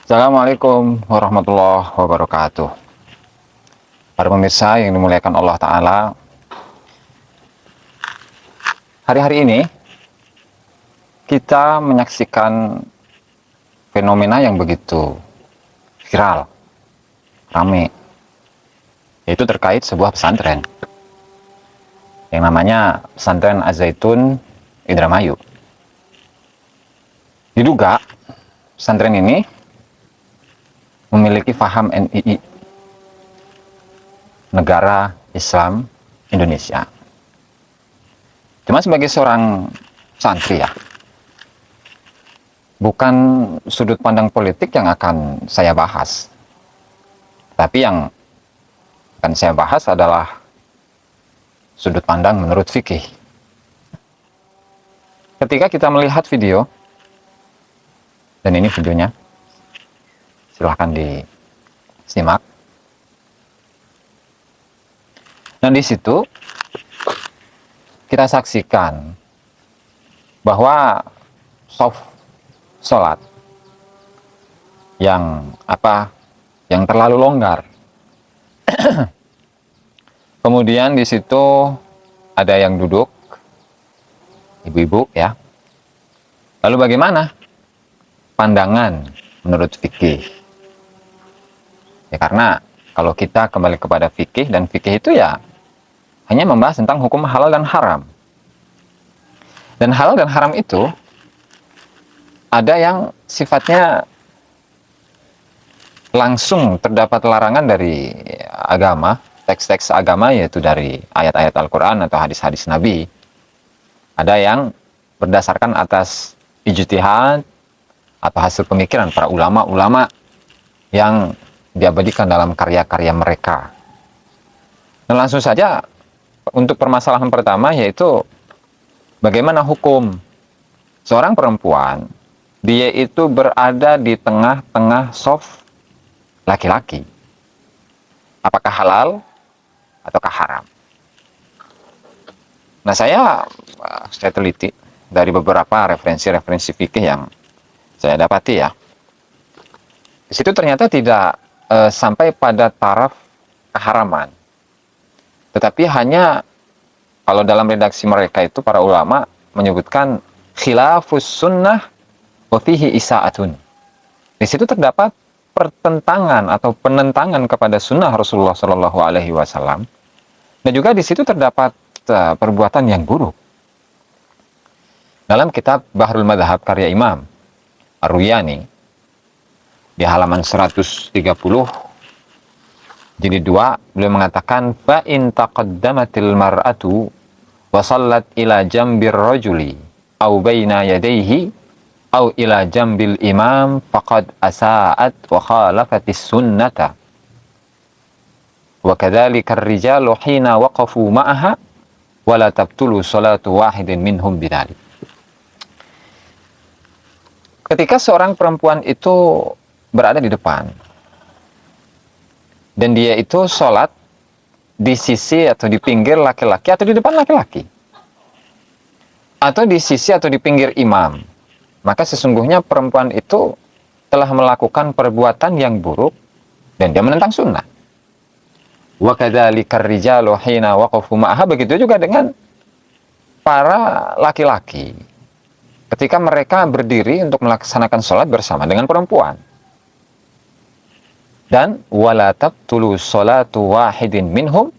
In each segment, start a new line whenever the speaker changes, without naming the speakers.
Assalamualaikum warahmatullahi wabarakatuh. Para pemirsa yang dimuliakan Allah Ta'ala, hari-hari ini kita menyaksikan fenomena yang begitu viral, rame, yaitu terkait sebuah pesantren yang namanya Pesantren Az-Zaitun Indramayu. Diduga pesantren ini memiliki faham NII, Negara Islam Indonesia. Cuma sebagai seorang santri ya, bukan sudut pandang politik yang akan saya bahas, tapi yang akan saya bahas adalah sudut pandang menurut fikih. Ketika kita melihat video, dan ini videonya, silahkan disimak. Dan di situ kita saksikan bahwa sholat yang terlalu longgar. Kemudian di situ ada yang duduk, ibu-ibu ya. Lalu bagaimana pandangan menurut fikih? Ya karena kalau kita kembali kepada fikih, dan fikih itu ya hanya membahas tentang hukum halal dan haram. Dan halal dan haram itu ada yang sifatnya langsung terdapat larangan dari agama, teks-teks agama, yaitu dari ayat-ayat Al-Quran atau hadis-hadis Nabi. Ada yang berdasarkan atas ijtihad atau hasil pemikiran para ulama-ulama yang diabadikan dalam karya-karya mereka. Dan langsung saja untuk permasalahan pertama, yaitu bagaimana hukum seorang perempuan, dia itu berada di tengah-tengah shaf laki-laki. Apakah halal ataukah haram? Nah, saya teliti dari beberapa referensi-referensi fikih yang saya dapati ya. Di situ ternyata tidak sampai pada taraf keharaman. Tetapi hanya kalau dalam redaksi mereka itu para ulama menyebutkan khilafus sunnah wa fihi isaatun. Di situ terdapat pertentangan atau penentangan kepada sunnah Rasulullah Shallallahu Alaihi Wasallam, dan juga di situ terdapat perbuatan yang buruk. Dalam kitab Bahrul Madhab karya Imam Ar-Ruyani di halaman 130 jilid 2, beliau mengatakan, fa in taqaddamatil mar'atu wa sallat ila jambir rajuli au baina yadayhi au ila jambil imam faqad asa'at wa khalafatis sunnata wa kadzalika ar-rijalu hina waqafu ma'aha wa la tabtulu salatu wahidin minhum bidzalik. Ketika seorang perempuan itu berada di depan dan dia itu sholat di sisi atau di pinggir laki-laki atau di depan laki-laki, atau di sisi atau di pinggir imam, maka sesungguhnya perempuan itu telah melakukan perbuatan yang buruk dan dia menentang sunnah. Wa kadzalika ar-rijalu hina waqafu ma'aha, begitu juga dengan para laki-laki ketika mereka berdiri untuk melaksanakan sholat bersama dengan perempuan. Dan wala tabtulu sholatu wahidin minhum,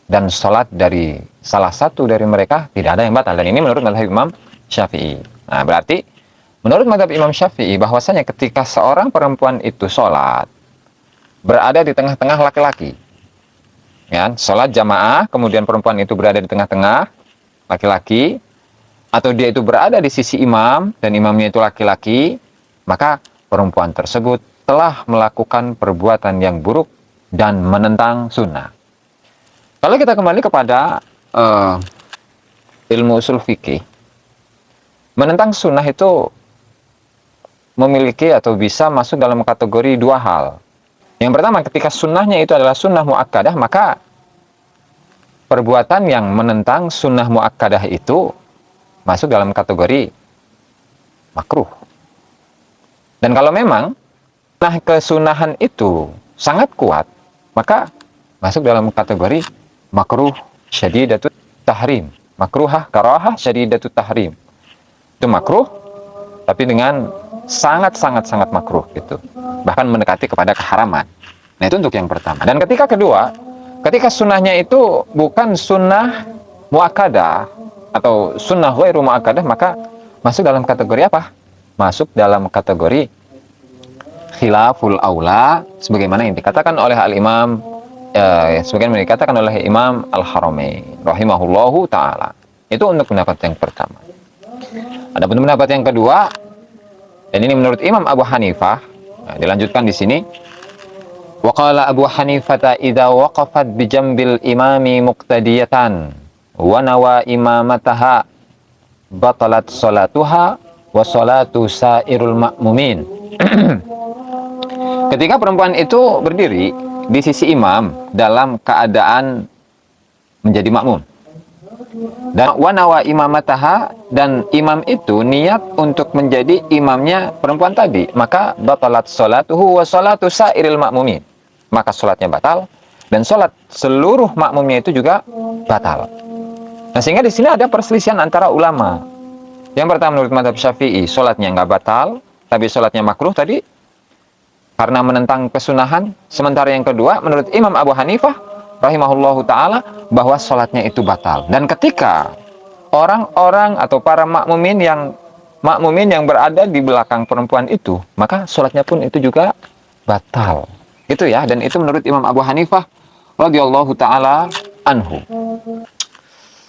dan sholat dari salah satu dari mereka tidak ada yang batal. Dan ini menurut mazhab Imam Syafi'i. Nah, berarti menurut mazhab Imam Syafi'i bahwasanya ketika seorang perempuan itu sholat berada di tengah-tengah laki-laki, ya, sholat jamaah, kemudian perempuan itu berada di tengah-tengah laki-laki, atau dia itu berada di sisi imam dan imamnya itu laki-laki, maka perempuan tersebut telah melakukan perbuatan yang buruk dan menentang sunnah. Kalau kita kembali kepada ilmu usul fikih, menentang sunnah itu memiliki atau bisa masuk dalam kategori dua hal. Yang pertama, ketika sunnahnya itu adalah sunnah muakkadah, maka perbuatan yang menentang sunnah muakkadah itu masuk dalam kategori makruh. Dan kalau memang kesunahan itu sangat kuat, maka masuk dalam kategori makruh syadidatut tahrim. Makruhah karahah syadidatut tahrim. Itu makruh, tapi dengan sangat makruh gitu. Bahkan mendekati kepada keharaman. Nah, itu untuk yang pertama. Dan kedua, ketika sunnahnya itu bukan sunnah muakkadah atau sunnah ghairu muakkadah, maka masuk dalam kategori apa? Masuk dalam kategori khilaful aula, sebagaimana yang dikatakan oleh al-Imam sebagaimana dikatakan oleh Imam Al-Haramain rahimahullahu taala. Itu untuk pendapat yang pertama. Ada pendapat yang kedua, dan ini menurut Imam Abu Hanifah. Nah, dilanjutkan di sini. Wa qala Abu Hanifah idza waqafat bi jambil imami muqtadiyatan wa nawa imamataha batalat salatuha wa salatu sairul ma'mumin. Ketika perempuan itu berdiri di sisi imam dalam keadaan menjadi makmum, dan wanawa imamataha, dan imam itu niat untuk menjadi imamnya perempuan tadi, maka batalat salatuhu wa salatu sairil ma'mumin, maka salatnya batal dan salat seluruh makmumnya itu juga batal. Nah, sehingga di sini ada perselisihan antara ulama. Yang pertama menurut mazhab Syafi'i salatnya nggak batal, tapi salatnya makruh tadi karena menentang kesunahan. Sementara yang kedua menurut Imam Abu Hanifah rahimahullahu taala bahwa salatnya itu batal. Dan ketika orang-orang atau para makmumin yang berada di belakang perempuan itu, maka salatnya pun itu juga batal. Itu ya, dan itu menurut Imam Abu Hanifah radhiyallahu taala anhu.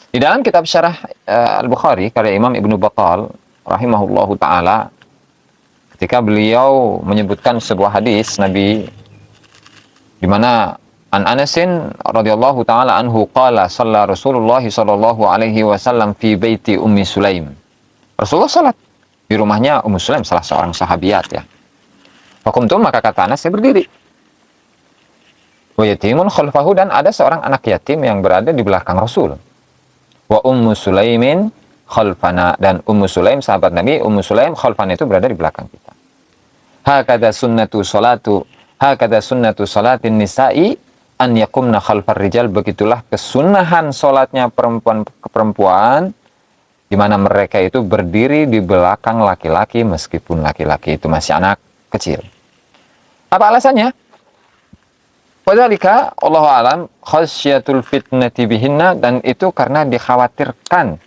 Di dalam kitab Syarah Al-Bukhari karya Imam Ibnu Battal rahimahullahu taala, ketika beliau menyebutkan sebuah hadis Nabi di mana an Anasin radhiyallahu taala anhu qala shalla Rasulullah sallallahu alaihi wasallam fi baiti Ummi Sulaim. Rasulullah salat di rumahnya Ummu Sulaim, salah seorang sahabiat ya. Fakumtu, maka kata Anas, saya berdiri. Wa yatimun khalfahu, dan ada seorang anak yatim yang berada di belakang Rasul. Wa Ummu Sulaimin khalfana, dan Ummu Sulaim sahabat Nabi, Ummu Sulaim khalfana itu berada di belakang kita. Hakada sunnatu salatin nisa'i an yakumna khalfar rijal, begitulah kesunahan salatnya perempuan di mana mereka itu berdiri di belakang laki-laki meskipun laki-laki itu masih anak kecil. Apa alasannya? Wadzalika Allahu a'lam khasyatul fitnati bihinna, dan itu karena dikhawatirkan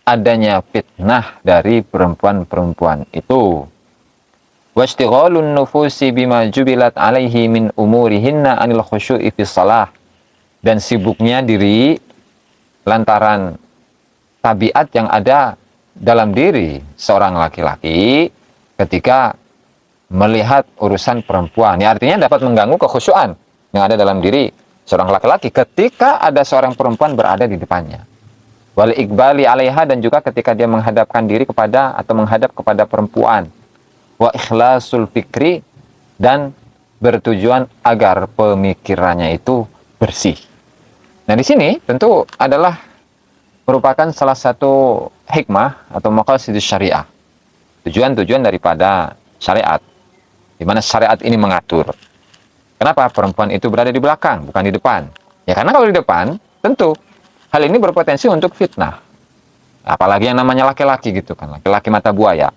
adanya fitnah dari perempuan-perempuan itu. Washtighalun nufusi bima jubilat alaihi min umurihinna anil khusyu'i fi shalah, dan sibuknya diri lantaran tabiat yang ada dalam diri seorang laki-laki ketika melihat urusan perempuan. Ya, artinya dapat mengganggu kekhusyuan yang ada dalam diri seorang laki-laki ketika ada seorang perempuan berada di depannya. Wal iqbali alaiha, dan juga ketika dia menghadapkan diri kepada atau menghadap kepada perempuan. Wa ikhlasul fikri, dan bertujuan agar pemikirannya itu bersih. Nah, di sini tentu adalah merupakan salah satu hikmah atau maqasidus syariah. Tujuan-tujuan daripada syariat, di mana syariat ini mengatur. Kenapa perempuan itu berada di belakang, bukan di depan? Ya karena kalau di depan, tentu hal ini berpotensi untuk fitnah. Apalagi yang namanya laki-laki gitu kan, laki-laki mata buaya.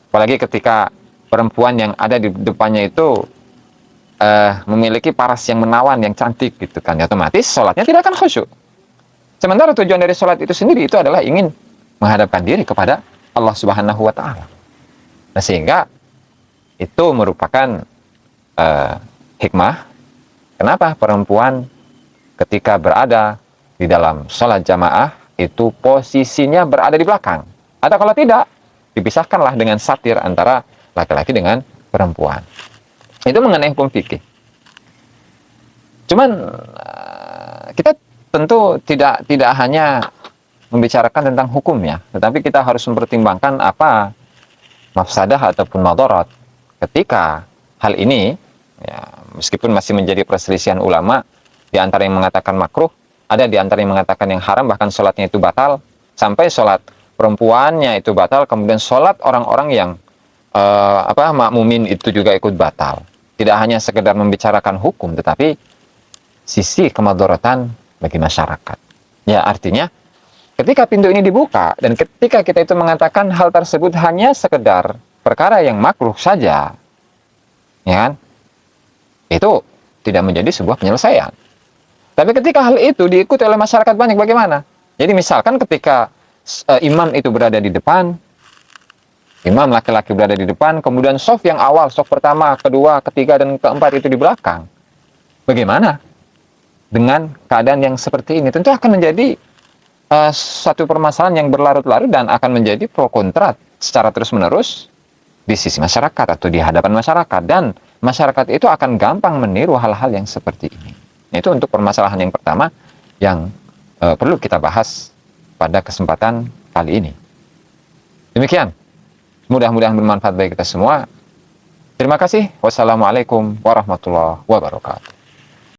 Apalagi ketika perempuan yang ada di depannya itu memiliki paras yang menawan, yang cantik gitu kan, ya otomatis sholatnya tidak akan khusyuk. Sementara tujuan dari sholat itu sendiri itu adalah ingin menghadapkan diri kepada Allah Subhanahu wa Ta'ala. Nah, sehingga itu merupakan hikmah kenapa perempuan ketika berada di dalam sholat jamaah itu posisinya berada di belakang. Atau kalau tidak, dipisahkanlah dengan satir antara laki-laki dengan perempuan. Itu mengenai hukum fikih. Cuman kita tentu tidak hanya membicarakan tentang hukum ya, tetapi kita harus mempertimbangkan apa mafsadah ataupun madarat ketika hal ini ya, meskipun masih menjadi perselisihan ulama, di antara yang mengatakan makruh, ada di antara yang mengatakan yang haram, bahkan sholatnya itu batal, sampai sholat perempuannya itu batal, kemudian sholat orang-orang yang makmumin itu juga ikut batal. Tidak hanya sekedar membicarakan hukum, tetapi sisi kemadharatan bagi masyarakat. Ya, artinya ketika pintu ini dibuka dan ketika kita itu mengatakan hal tersebut hanya sekedar perkara yang makruh saja, ya kan? Itu tidak menjadi sebuah penyelesaian. Tapi ketika hal itu diikuti oleh masyarakat banyak, bagaimana? Jadi misalkan ketika imam itu berada di depan, imam laki-laki berada di depan, kemudian shaf yang awal, shaf pertama, kedua, ketiga, dan keempat itu di belakang. Bagaimana dengan keadaan yang seperti ini? Tentu akan menjadi satu permasalahan yang berlarut-larut dan akan menjadi pro kontra secara terus-menerus di sisi masyarakat atau di hadapan masyarakat, dan masyarakat itu akan gampang meniru hal-hal yang seperti ini. Itu untuk permasalahan yang pertama yang perlu kita bahas pada kesempatan kali ini. Demikian, mudah-mudahan bermanfaat bagi kita semua. Terima kasih. Wassalamualaikum warahmatullahi wabarakatuh.